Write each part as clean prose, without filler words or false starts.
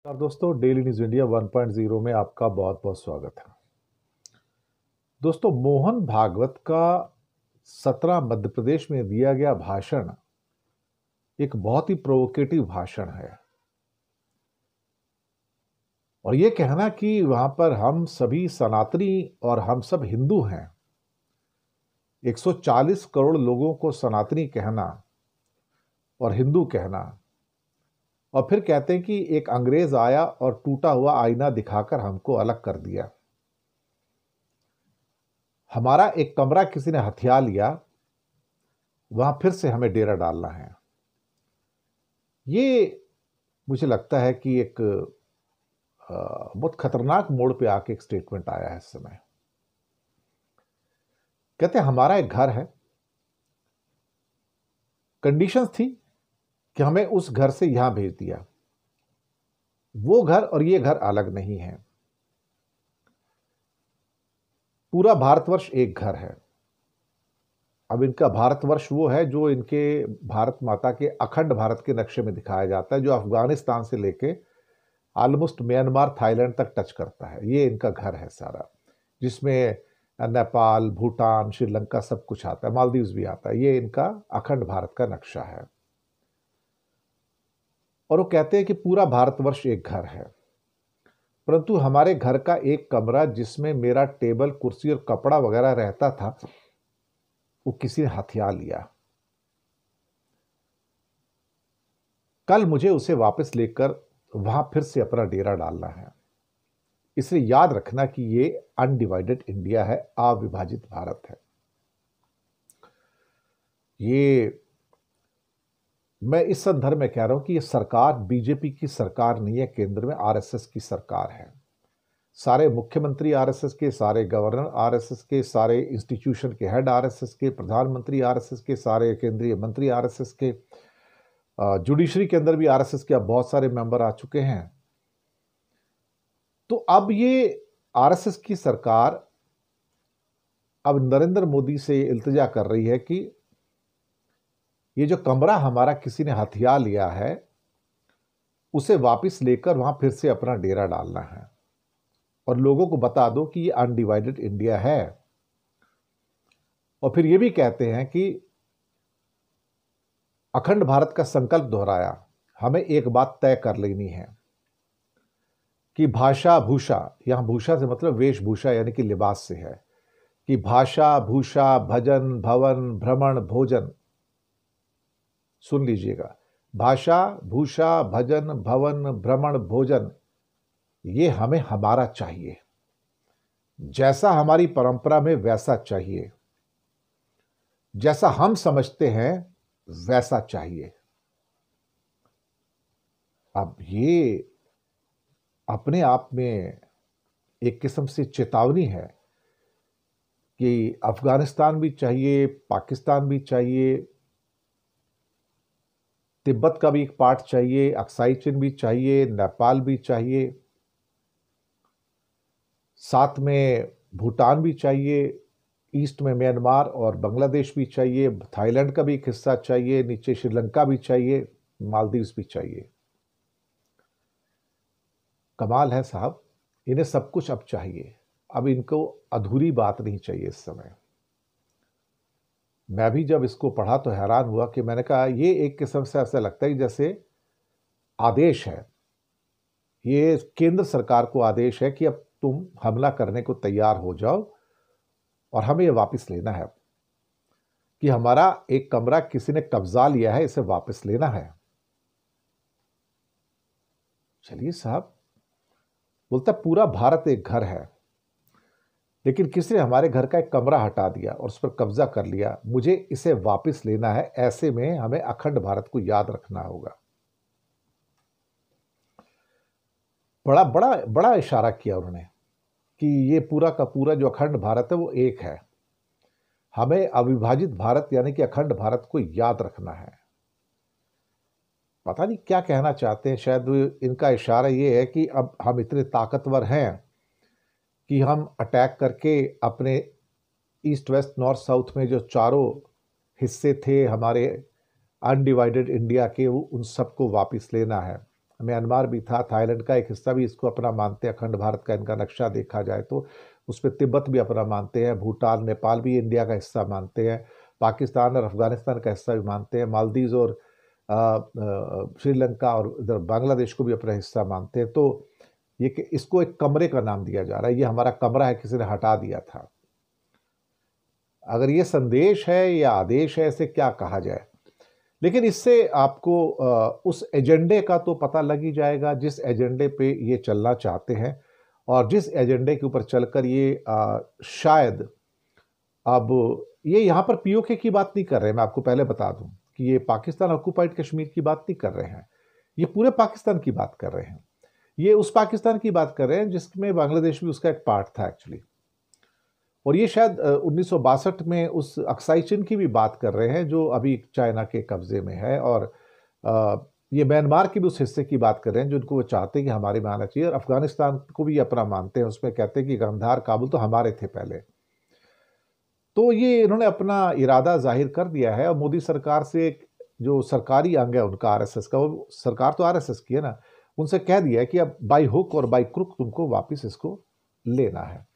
और दोस्तों, daily news India 1.0 में आपका बहुत बहुत स्वागत है। दोस्तों, मोहन भागवत का 17 मध्य प्रदेश में दिया गया भाषण एक बहुत ही प्रोवोकेटिव भाषण है। और ये कहना कि वहां पर हम सभी सनातनी और हम सब हिंदू हैं, 140 करोड़ लोगों को सनातनी कहना और हिंदू कहना, और फिर कहते हैं कि एक अंग्रेज आया और टूटा हुआ आईना दिखाकर हमको अलग कर दिया। हमारा एक कमरा किसी ने हथिया लिया, वहां फिर से हमें डेरा डालना है। ये मुझे लगता है कि एक बहुत खतरनाक मोड़ पे आके एक स्टेटमेंट आया है इस समय। कहते हैं हमारा एक घर है, कंडीशंस थी कि हमें उस घर से यहां भेज दिया। वो घर और ये घर अलग नहीं है, पूरा भारतवर्ष एक घर है। अब इनका भारतवर्ष वो है जो इनके भारत माता के अखंड भारत के नक्शे में दिखाया जाता है, जो अफगानिस्तान से लेके ऑलमोस्ट म्यांमार थाईलैंड तक टच करता है। ये इनका घर है सारा, जिसमें नेपाल, भूटान, श्रीलंका सब कुछ आता है, मालदीव्स भी आता है। ये इनका अखंड भारत का नक्शा है। और वो कहते हैं कि पूरा भारतवर्ष एक घर है, परंतु हमारे घर का एक कमरा जिसमें मेरा टेबल, कुर्सी और कपड़ा वगैरह रहता था, वो किसी ने हथिया लिया। कल मुझे उसे वापस लेकर वहां फिर से अपना डेरा डालना है। इसलिए याद रखना कि ये अनडिवाइडेड इंडिया है, अविभाजित भारत है। ये मैं इस संदर्भ में कह रहा हूं कि ये सरकार बीजेपी की सरकार नहीं है, केंद्र में आरएसएस की सरकार है। सारे मुख्यमंत्री आरएसएस के, सारे गवर्नर आरएसएस के, सारे इंस्टीट्यूशन के हेड आरएसएस के, प्रधानमंत्री आरएसएस के, सारे केंद्रीय मंत्री आरएसएस के, जुडिशरी के अंदर भी आरएसएस के अब बहुत सारे मेंबर आ चुके हैं। तो अब ये आरएसएस की सरकार अब नरेंद्र मोदी से इल्तिजा कर रही है कि ये जो कमरा हमारा किसी ने हथिया लिया है, उसे वापस लेकर वहां फिर से अपना डेरा डालना है और लोगों को बता दो कि ये अनडिवाइडेड इंडिया है। और फिर ये भी कहते हैं कि अखंड भारत का संकल्प दोहराया, हमें एक बात तय कर लेनी है कि भाषा भूषा, यहां भूषा से मतलब वेशभूषा यानी कि लिबास से है, कि भाषा भूषा भजन भवन भ्रमण भोजन, सुन लीजिएगा, भाषा भूषा भजन भवन भ्रमण भोजन, ये हमें हमारा चाहिए, जैसा हमारी परंपरा में वैसा चाहिए, जैसा हम समझते हैं वैसा चाहिए। अब ये अपने आप में एक किस्म से चेतावनी है कि अफगानिस्तान भी चाहिए, पाकिस्तान भी चाहिए, तिब्बत का भी एक पार्ट चाहिए, अक्साई चीन भी चाहिए, नेपाल भी चाहिए, साथ में भूटान भी चाहिए, ईस्ट में म्यांमार और बांग्लादेश भी चाहिए, थाईलैंड का भी एक हिस्सा चाहिए, नीचे श्रीलंका भी चाहिए, मालदीव्स भी चाहिए। कमाल है साहब, इन्हें सब कुछ अब चाहिए। अब इनको अधूरी बात नहीं चाहिए इस समय। मैं भी जब इसको पढ़ा तो हैरान हुआ कि मैंने कहा ये एक किस्म से ऐसा लगता है जैसे आदेश है, ये केंद्र सरकार को आदेश है कि अब तुम हमला करने को तैयार हो जाओ और हमें ये वापस लेना है, कि हमारा एक कमरा किसी ने कब्जा लिया है, इसे वापस लेना है। चलिए साहब, बोलता पूरा भारत एक घर है, लेकिन किसी ने हमारे घर का एक कमरा हटा दिया और उस पर कब्जा कर लिया, मुझे इसे वापस लेना है। ऐसे में हमें अखंड भारत को याद रखना होगा। बड़ा बड़ा बड़ा इशारा किया उन्होंने कि ये पूरा का पूरा जो अखंड भारत है वो एक है, हमें अविभाजित भारत यानी कि अखंड भारत को याद रखना है। पता नहीं क्या कहना चाहते हैं, शायद इनका इशारा ये है कि अब हम इतने ताकतवर हैं कि हम अटैक करके अपने ईस्ट वेस्ट नॉर्थ साउथ में जो चारों हिस्से थे हमारे अनडिवाइडेड इंडिया के, वो उन सबको वापस लेना है। म्यांमार भी था, थाईलैंड का एक हिस्सा भी इसको अपना मानते हैं। अखंड भारत का इनका नक्शा देखा जाए तो उसमें तिब्बत भी अपना मानते हैं, भूटान नेपाल भी इंडिया का हिस्सा मानते हैं, पाकिस्तान और अफगानिस्तान का हिस्सा भी मानते हैं, मालदीव और श्रीलंका और इधर बांग्लादेश को भी अपना हिस्सा मानते हैं। तो ये कि इसको एक कमरे का नाम दिया जा रहा है, ये हमारा कमरा है, किसी ने हटा दिया था। अगर ये संदेश है या आदेश है, इसे क्या कहा जाए, लेकिन इससे आपको उस एजेंडे का तो पता लग ही जाएगा जिस एजेंडे पे ये चलना चाहते हैं, और जिस एजेंडे के ऊपर चलकर ये शायद अब ये यहाँ पर पीओके की बात नहीं कर रहे हैं। मैं आपको पहले बता दूं कि ये पाकिस्तान ऑक्युपाइड कश्मीर की बात नहीं कर रहे हैं, ये पूरे पाकिस्तान की बात कर रहे हैं। ये उस पाकिस्तान की बात कर रहे हैं जिसमें बांग्लादेश भी उसका एक पार्ट था एक्चुअली। और ये शायद 1962 में उस अक्साई चिन की भी बात कर रहे हैं जो अभी चाइना के कब्जे में है, और ये म्यांमार की भी उस हिस्से की बात कर रहे हैं जिनको वो चाहते हैं कि हमारे में आना चाहिए, और अफगानिस्तान को भी अपना मानते हैं। उसमें कहते हैं कि गंधार काबुल तो हमारे थे पहले। तो ये इन्होंने अपना इरादा जाहिर कर दिया है, और मोदी सरकार से जो सरकारी अंग है उनका आरएसएस का, वो सरकार तो आरएसएस की है ना, उनसे कह दिया है कि अब बाई हुक और बाई क्रुक तुमको वापस इसको लेना है।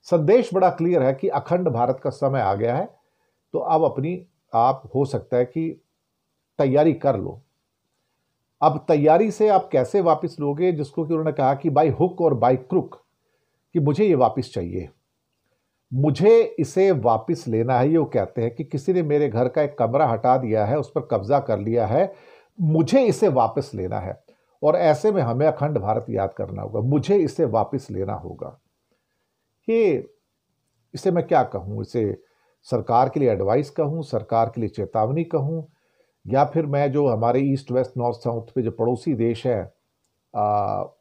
संदेश बड़ा क्लियर है कि अखंड भारत का समय आ गया है, तो अब अपनी आप हो सकता है कि तैयारी कर लो। अब तैयारी से आप कैसे वापस लोगे, जिसको कि उन्होंने कहा कि बाई हुक और बाई क्रुक, कि मुझे ये वापस चाहिए, मुझे इसे वापस लेना है। ये वो कहते हैं कि किसी ने मेरे घर का एक कमरा हटा दिया है, उस पर कब्जा कर लिया है, मुझे इसे वापस लेना है, और ऐसे में हमें अखंड भारत याद करना होगा, मुझे इसे वापस लेना होगा। ये इसे मैं क्या कहूं, इसे सरकार के लिए एडवाइस कहूं, सरकार के लिए चेतावनी कहूं, या फिर मैं जो हमारे ईस्ट वेस्ट नॉर्थ साउथ पे जो पड़ोसी देश है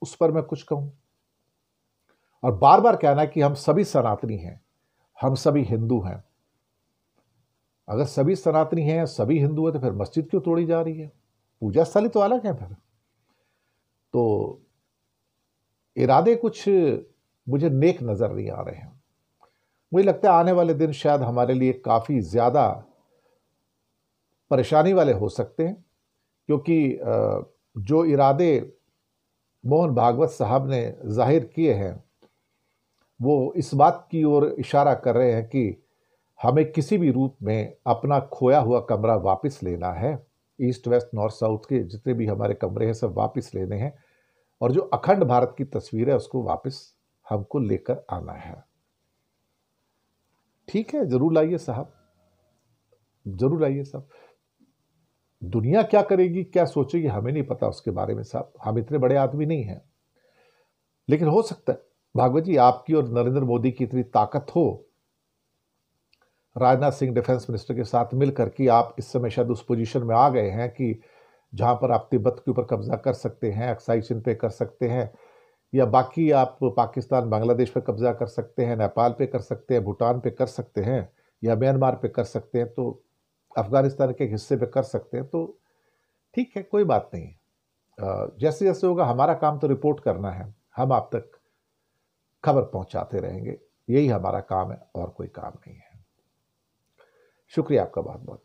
उस पर मैं कुछ कहूं। और बार बार कहना कि हम सभी सनातनी हैं, हम सभी हिंदू हैं। अगर सभी सनातनी हैं, सभी हिंदू हैं, तो फिर मस्जिद क्यों तोड़ी जा रही है? पूजा स्थली तो अलग है फिर। तो इरादे कुछ मुझे नेक नजर नहीं आ रहे हैं। मुझे लगता है आने वाले दिन शायद हमारे लिए काफी ज्यादा परेशानी वाले हो सकते हैं, क्योंकि जो इरादे मोहन भागवत साहब ने जाहिर किए हैं वो इस बात की ओर इशारा कर रहे हैं कि हमें किसी भी रूप में अपना खोया हुआ कमरा वापस लेना है। ईस्ट वेस्ट नॉर्थ साउथ के जितने भी हमारे कमरे हैं सब वापस लेने हैं, और जो अखंड भारत की तस्वीर है उसको वापस हमको लेकर आना है। ठीक है, जरूर लाइए साहब, जरूर लाइए साहब। दुनिया क्या करेगी, क्या सोचेगी, हमें नहीं पता उसके बारे में साहब, हम इतने बड़े आदमी नहीं हैं। लेकिन हो सकता है भागवत जी आपकी और नरेंद्र मोदी की इतनी ताकत हो, राजनाथ सिंह डिफेंस मिनिस्टर के साथ मिलकर कि आप इस समय शायद उस पोजीशन में आ गए हैं कि जहां पर आप तिब्बत के ऊपर कब्जा कर सकते हैं, अक्साई चिन पे कर सकते हैं, या बाकी आप पाकिस्तान बांग्लादेश पे कब्जा कर सकते हैं, नेपाल पे कर सकते हैं, भूटान पे कर सकते हैं, या म्यांमार पे कर सकते हैं, तो अफगानिस्तान के हिस्से पे कर सकते हैं। तो ठीक है, कोई बात नहीं। जैसे जैसे होगा, हमारा काम तो रिपोर्ट करना है, हम आप तक खबर पहुंचाते रहेंगे, यही हमारा काम है और कोई काम नहीं है। शुक्रिया आपका बहुत बहुत।